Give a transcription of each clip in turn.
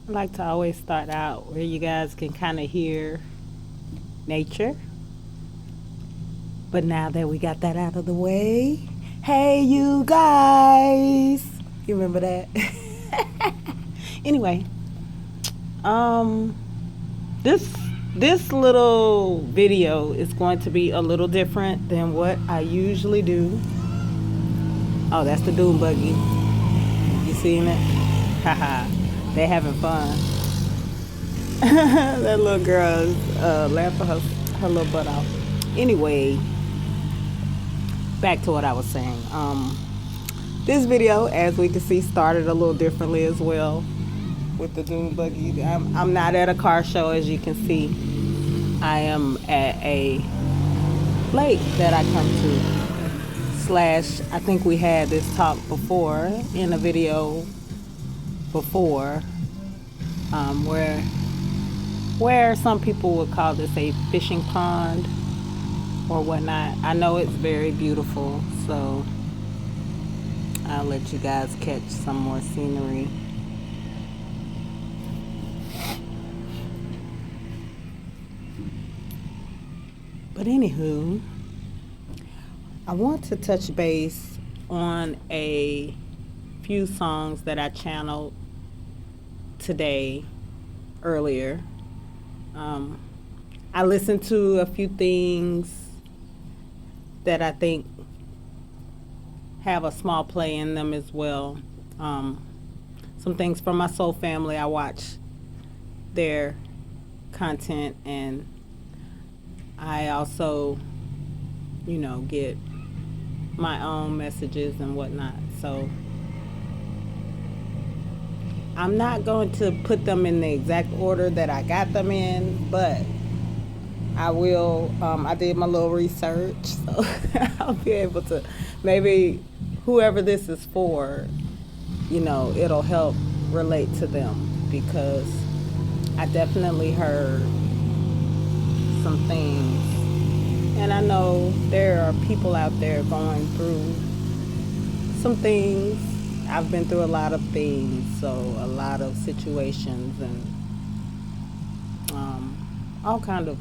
I like to always start out where you guys can kind of hear nature. But now that we got that out of the way, hey, you guys. You remember that? Anyway, um, this this little video is going to be a little different than what I usually do. Oh, that's the Doom Buggy. You seeing it? Haha. They having fun. That little girl is laughing her little butt off. Anyway, back to what I was saying. This video, as we can see, started a little differently as well with the Doom Buggy. I'm not at a car show, as you can see. I am at a lake that I come to. Slash, I think we had this talk before in a video before, where some people would call this a fishing pond or whatnot. I know it's very beautiful, so I'll let you guys catch some more scenery. But anywho, I want to touch base on a few songs that I channeled today earlier. I listened to a few things that I think have a small play in them as well. Some things from my soul family, I watch their content, and I also, get my own messages and whatnot. So I'm not going to put them in the exact order that I got them in, but I will. I did my little research, so I'll be able to, maybe whoever this is for, it'll help relate to them, because I definitely heard some things, and I know there are people out there going through some things. I've been through a lot of things, so a lot of situations and all kind of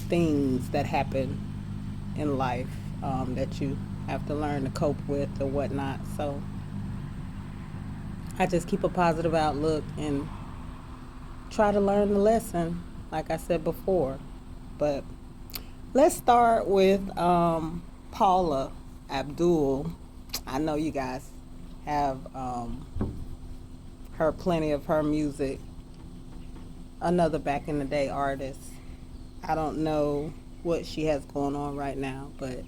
things that happen in life that you have to learn to cope with or whatnot. So I just keep a positive outlook and try to learn the lesson, like I said before. But let's start with Paula Abdul. I know you guys have heard plenty of her music. Another back in the day artist. I don't know what she has going on right now, but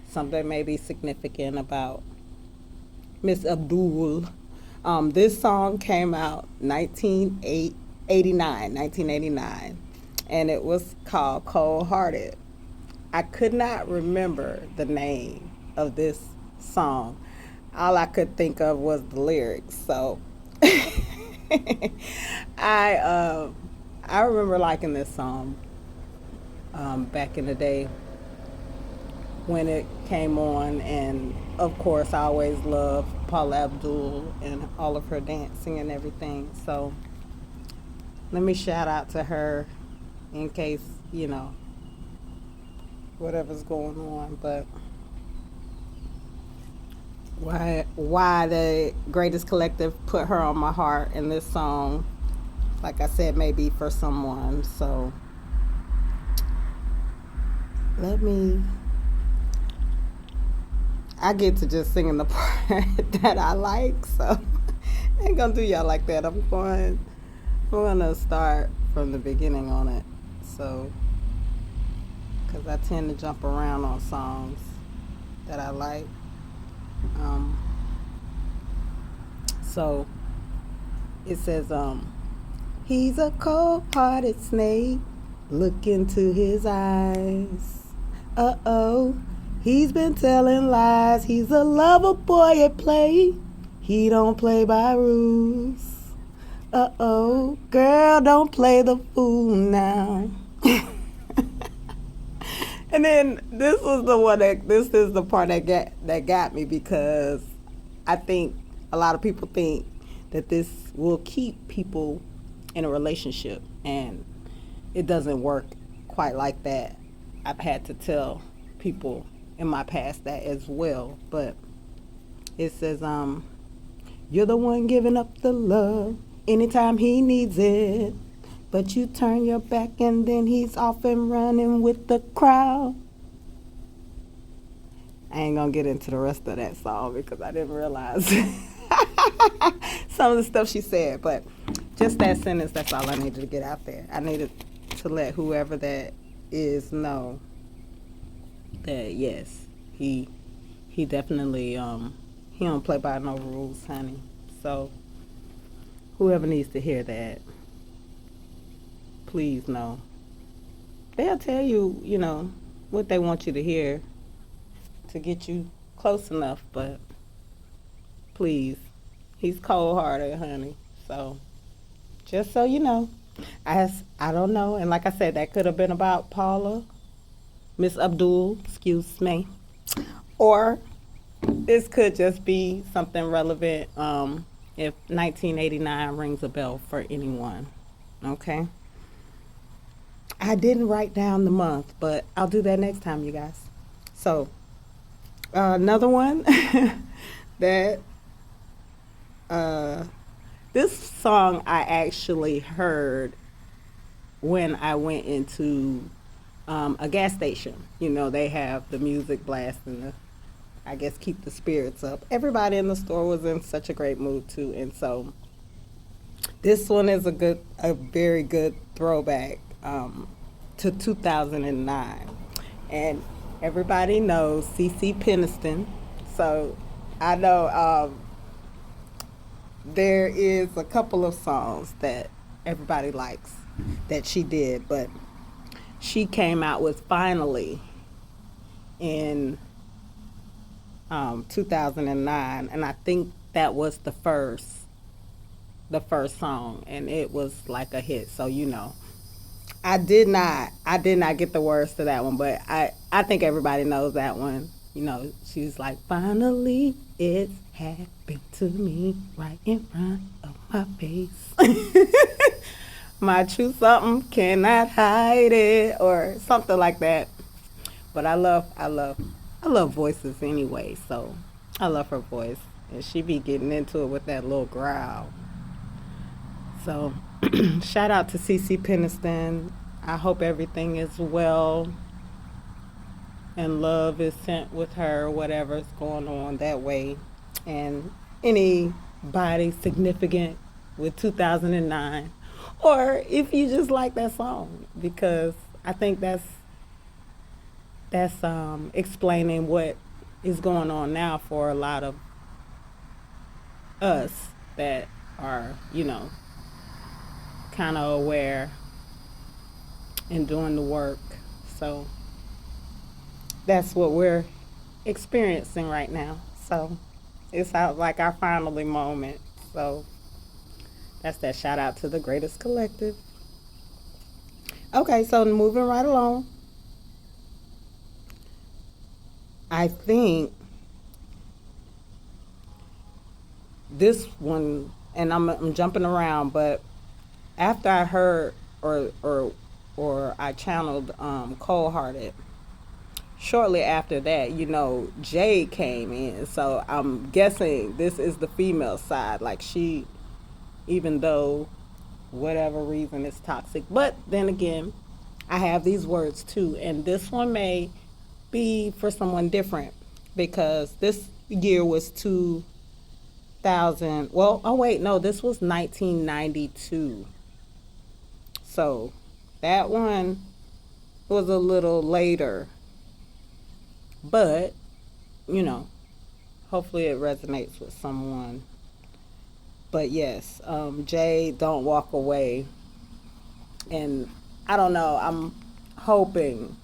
something may be significant about Miss Abdul. This song came out 1989, and it was called Cold Hearted. I could not remember the name of this song. All I could think of was the lyrics. So I I remember liking this song back in the day when it came on, and of course I always loved Paula Abdul and all of her dancing and everything. So let me shout out to her in case, whatever's going on. But why the Greatest Collective put her on my heart, in this song, like I said, maybe for someone. So I get to just singing the part that I like, so I ain't gonna do y'all like that. I'm gonna start from the beginning on it. So, because I tend to jump around on songs that I like. So it says, he's a cold-hearted snake. Look into his eyes. Uh-oh, he's been telling lies. He's a lover boy at play. He don't play by rules. Uh-oh, girl, don't play the fool now. And then this is the part that got me, because I think a lot of people think that this will keep people in a relationship, and it doesn't work quite like that. I've had to tell people in my past that as well, but it says, you're the one giving up the love anytime he needs it, but you turn your back and then he's off and running with the crowd. I ain't gonna get into the rest of that song because I didn't realize some of the stuff she said, but just that sentence, that's all I needed to get out there. I needed to let whoever that is know that yes, he definitely he don't play by no rules, honey. So whoever needs to hear that, please know. They'll tell you, what they want you to hear to get you close enough, but please, he's cold hearted, honey. So just so you know. I don't know, and like I said, that could have been about Paula, Miss Abdul, excuse me. Or this could just be something relevant if 1989 rings a bell for anyone. Okay? I didn't write down the month, but I'll do that next time, you guys. So, another one that this song I actually heard when I went into a gas station. They have the music blasting, I guess, keep the spirits up. Everybody in the store was in such a great mood too, and so this one is a very good throwback to 2009, and everybody knows CeCe Peniston. So I know there is a couple of songs that everybody likes that she did, but she came out with Finally in 2009, and I think that was the first song, and it was like a hit. So I did not get the words to that one, but I think everybody knows that one. She's like, finally it's happened to me right in front of my face. My true something cannot hide it, or something like that. But I love voices anyway, so I love her voice, and she be getting into it with that little growl. So shout out to CeCe Peniston. I hope everything is well and love is sent with her, whatever's going on that way. And anybody significant with 2009, or if you just like that song, because I think that's explaining what is going on now for a lot of us that are, kind of aware and doing the work. So that's what we're experiencing right now. So it's like our finally moment. So that's that shout out to the Greatest Collective. Okay, so moving right along. I think this one, and I'm jumping around, but after I heard or I channeled Cold Hearted, shortly after that, Jade came in. So I'm guessing this is the female side. Like she, even though whatever reason it's toxic. But then again, I have these words too, and this one may be for someone different because this year was 2000. Well, oh wait, no, this was 1992. So that one was a little later, but hopefully it resonates with someone. But yes, Jay, Don't Walk Away. And I don't know, I'm hoping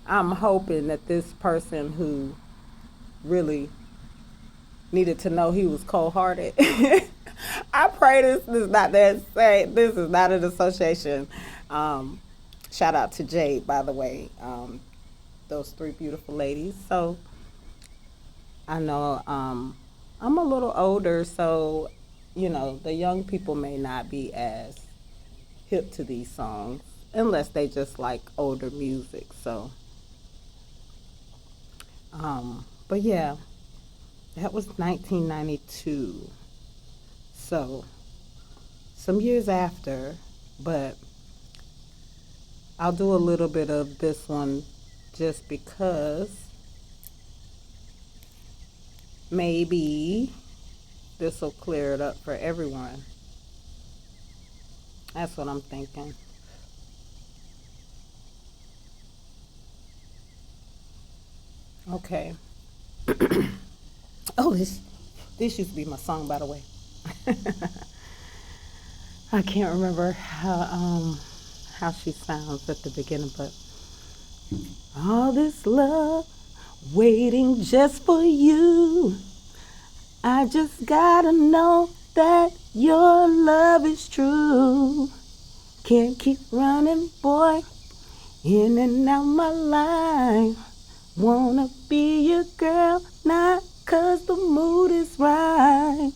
that this person who really needed to know he was cold-hearted. I pray this is not that say this is not an association. Shout out to Jade, by the way. Those three beautiful ladies. So I know I'm a little older, so the young people may not be as hip to these songs unless they just like older music. So, but yeah, that was 1992. So, some years after, but I'll do a little bit of this one just because maybe this will clear it up for everyone. That's what I'm thinking. Okay. Oh, this used to be my song, by the way. I can't remember how she sounds at the beginning, but all this love waiting just for you. I just gotta know that your love is true. Can't keep running, boy, in and out my life. Wanna be your girl, not 'cause the mood is right.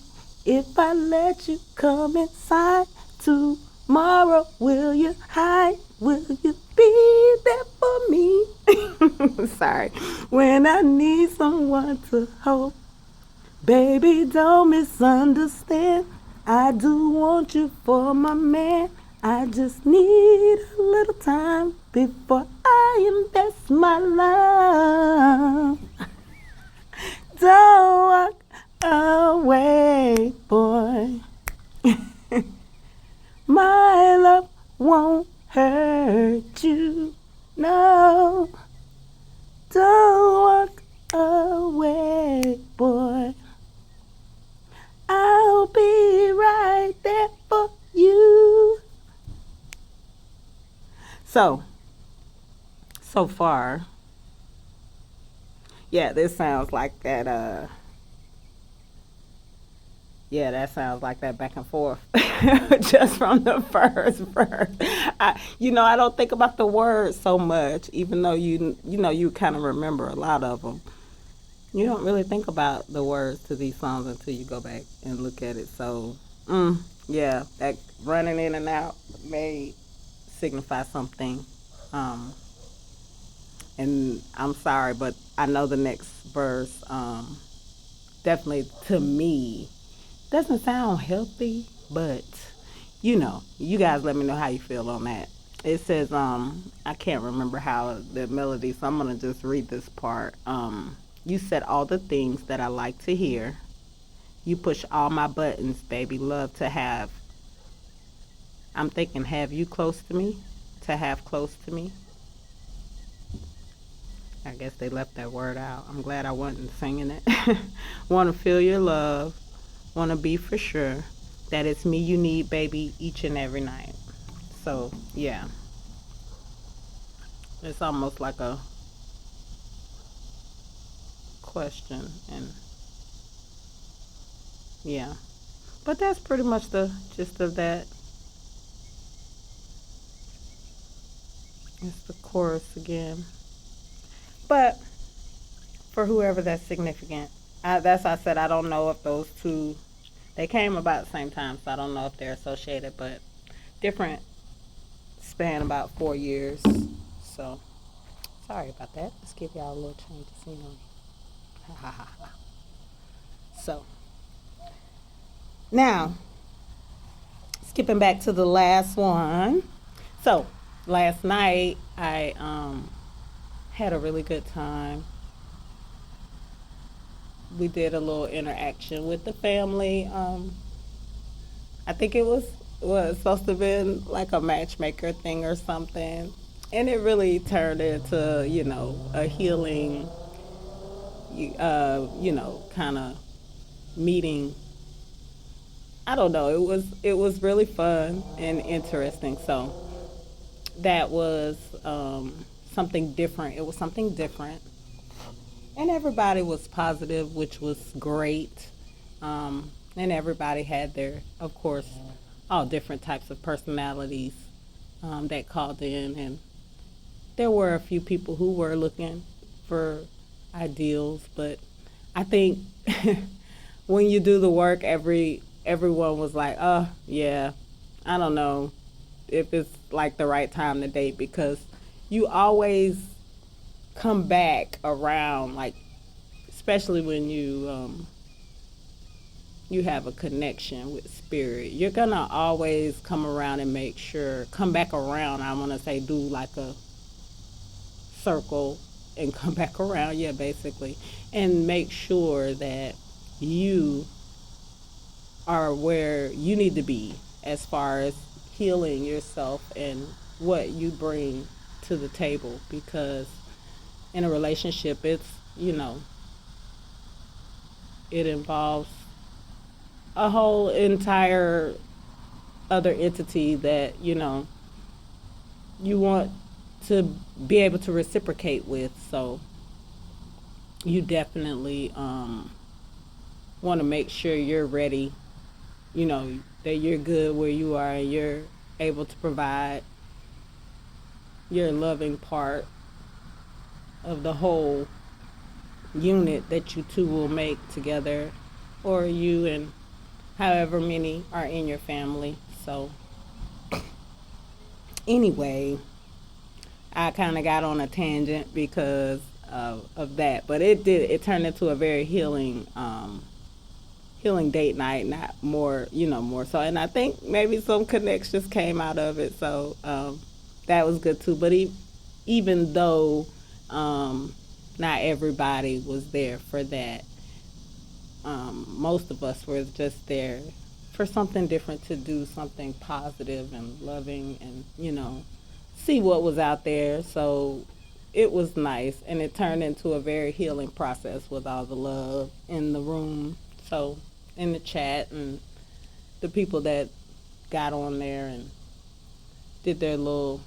If I let you come inside tomorrow, will you hide? Will you be there for me? Sorry. When I need someone to hold. Baby, don't misunderstand. I do want you for my man. I just need a little time before I invest my love. Don't walk away, boy. My love won't hurt you. No. Don't walk away, boy. I'll be right there for you. So far, yeah, this sounds like that, yeah, that sounds like that back and forth just from the first verse. I don't think about the words so much, even though you kind of remember a lot of them. You don't really think about the words to these songs until you go back and look at it. So, yeah, that running in and out may signify something. Um, and I'm sorry, but I know the next verse, definitely to me, doesn't sound healthy, but you guys let me know how you feel on that. It says, I can't remember how the melody, so I'm gonna just read this part. You said all the things that I like to hear. You push all my buttons, baby. Love to have. I'm thinking, have you close to me? To have close to me? I guess they left that word out. I'm glad I wasn't singing it. Want to feel your love. Want to be for sure that it's me you need, baby, each and every night. So, yeah. It's almost like a question. And, yeah. But that's pretty much the gist of that. It's the chorus again. But for whoever that's significant, I said I don't know if those two they came about the same time, so I don't know if they're associated, but different span about 4 years. So sorry about that. Let's give y'all a little change of scenery. So now skipping back to the last one. So last night I had a really good time. We did a little interaction with the family. I think it was supposed to have been like a matchmaker thing or something, and it really turned into a healing, kind of meeting. I don't know. It was really fun and interesting. So that was something different. It was something different, and everybody was positive, which was great. And everybody had their, of course, all different types of personalities that called in, and there were a few people who were looking for ideals, but I think when you do the work, everyone was like, yeah, I don't know if it's like the right time to date, because you always come back around, like, especially when you have a connection with spirit. You're gonna always come around and come back around. I want to say do like a circle and come back around, yeah, basically, and make sure that you are where you need to be as far as healing yourself and what you bring to the table. Because in a relationship, it's, it involves a whole entire other entity that, you want to be able to reciprocate with. So you definitely want to make sure you're ready, that you're good where you are and you're able to provide your loving part of the whole unit that you two will make together, or you and however many are in your family. So anyway, I kind of got on a tangent because of that, but it turned into a very healing date night, not more, more so. And I think maybe some connections came out of it, so that was good too. But even though not everybody was there for that, most of us were just there for something different to do, something positive and loving, and see what was out there. So it was nice, and it turned into a very healing process with all the love in the room. So in the chat, and the people that got on there and did their little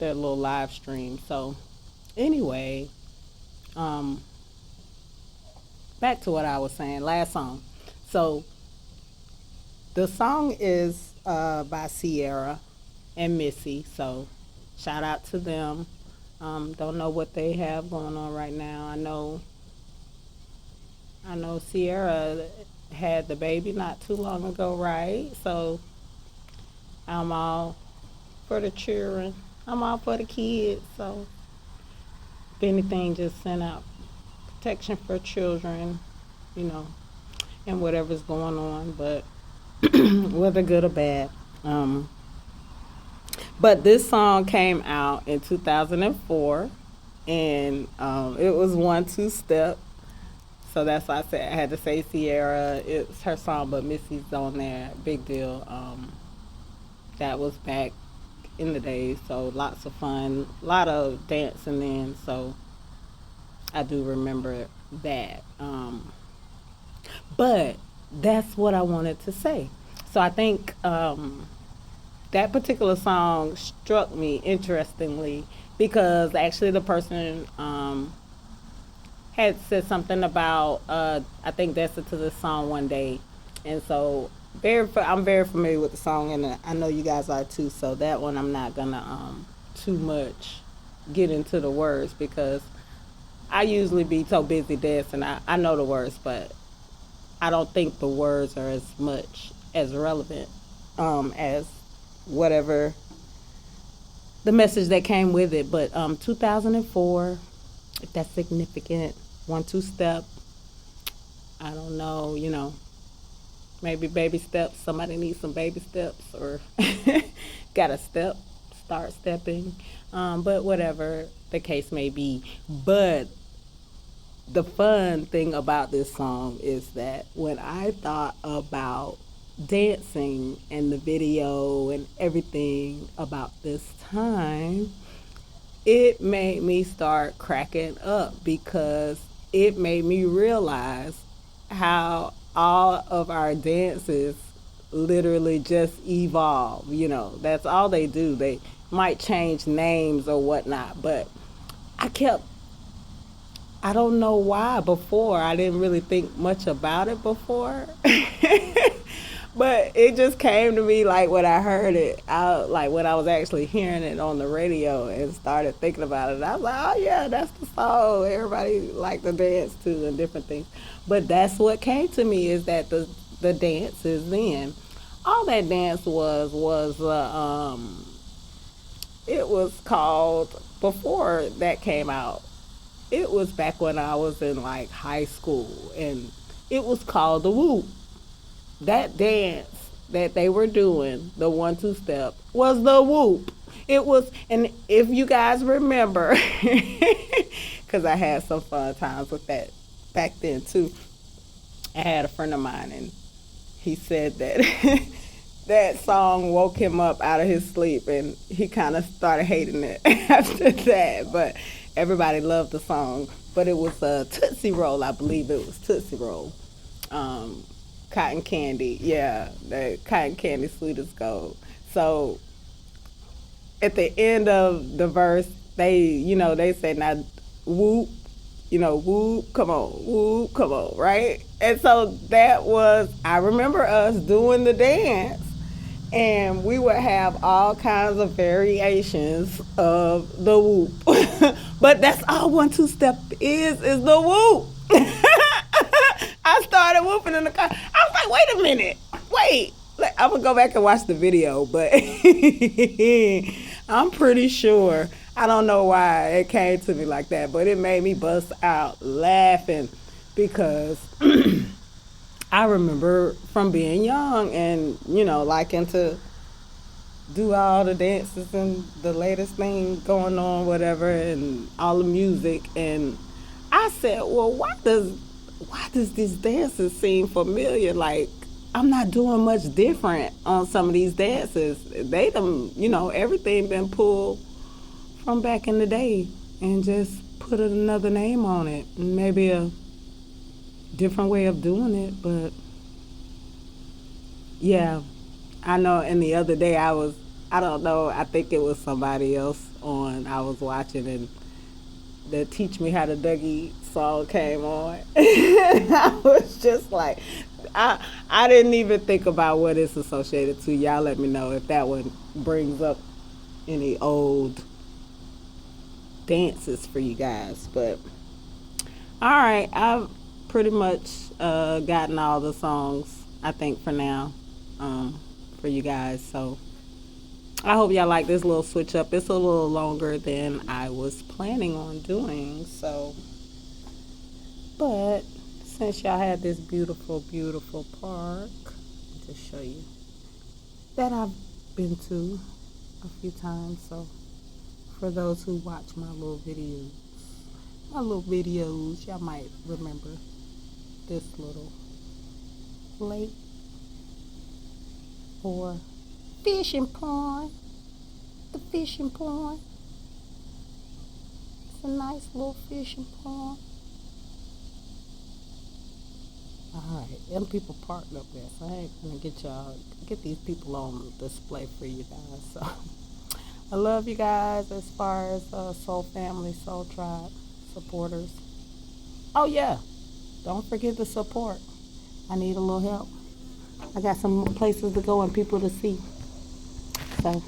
live stream. So anyway, back to what I was saying. Last song. So the song is by Sierra and Missy. So shout out to them. Don't know what they have going on right now. I know Sierra had the baby not too long ago, right? So I'm all for the children. I'm all for the kids. So if anything, just send out protection for children, you know, and whatever's going on, but whether good or bad. But this song came out in 2004, and it was 1-2 Step. So that's why I said I had to say Sierra. It's her song, but Missy's on there. Big deal. That was back in the days, so lots of fun, a lot of dancing then. So I do remember that. But that's what I wanted to say. So I think that particular song struck me interestingly, because actually the person had said something about I think that's to the song one day, and so I'm very familiar with the song, and I know you guys are too. So that one I'm not gonna too much get into the words, because I usually be so busy dancing. I know the words, but I don't think the words are as much as relevant as whatever the message that came with it. But 2004, if that's significant, 1-2 Step. I don't know, maybe baby steps. Somebody needs some baby steps, or got to start stepping. But whatever the case may be. But the fun thing about this song is that when I thought about dancing and the video and everything about this time, it made me start cracking up, because it made me realize how all of our dances literally just evolve. That's all they do. They might change names or whatnot, but I don't know why before. I didn't really think much about it before. But it just came to me, like, when I heard it, like when I was actually hearing it on the radio and started thinking about it. I was like, oh yeah, that's the song everybody like to dance to and different things. But that's what came to me, is that the the dances then. All that dance was it was called, before that came out, it was back when I was in like high school, and it was called the whoop. That dance that they were doing, the 1 2 step, was the whoop. It was, and if you guys remember, because I had some fun times with that back then too. I had a friend of mine, and he said that that song woke him up out of his sleep, and he kind of started hating it after that. But everybody loved the song. But it was a Tootsie Roll, I believe it was Tootsie Roll. Cotton candy, yeah, the cotton candy sweet as gold. So at the end of the verse, they say, now whoop, whoop, come on, whoop, come on, right? And so that was, I remember us doing the dance, and we would have all kinds of variations of the whoop. But that's all 1 2 step is the whoop. I started whooping in the car. I was like, wait a minute, wait. Like, I'm gonna go back and watch the video, but I'm pretty sure. I don't know why it came to me like that, but it made me bust out laughing because I remember from being young and liking to do all the dances and the latest thing going on, whatever, and all the music. And I said, well, why does these dances seem familiar? Like, I'm not doing much different on some of these dances. They them, everything been pulled from back in the day and just put another name on it. Maybe a different way of doing it, but yeah, I know. And the other day I don't know, I think it was somebody else on, I was watching, and the Teach Me How to Dougie song came on. I was just like, I didn't even think about what it's associated to. Y'all let me know if that one brings up any old dances for you guys. But all right, I've pretty much gotten all the songs, I think, for now, for you guys. So I hope y'all like this little switch up. It's a little longer than I was planning on doing. So, but since y'all had this beautiful, beautiful park, I'll just show you that I've been to a few times. So for those who watch my little videos, y'all might remember this little lake or fishing pond. The fishing pond. It's a nice little fishing pond. Alright, them people parked up there, so I ain't gonna get these people on display for you guys. So I love you guys as far as Soul Family, Soul Tribe supporters. Oh yeah, don't forget to support. I need a little help. I got some places to go and people to see. So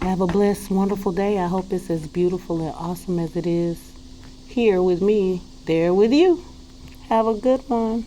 have a blessed, wonderful day. I hope it's as beautiful and awesome as it is here with me, there with you. Have a good one.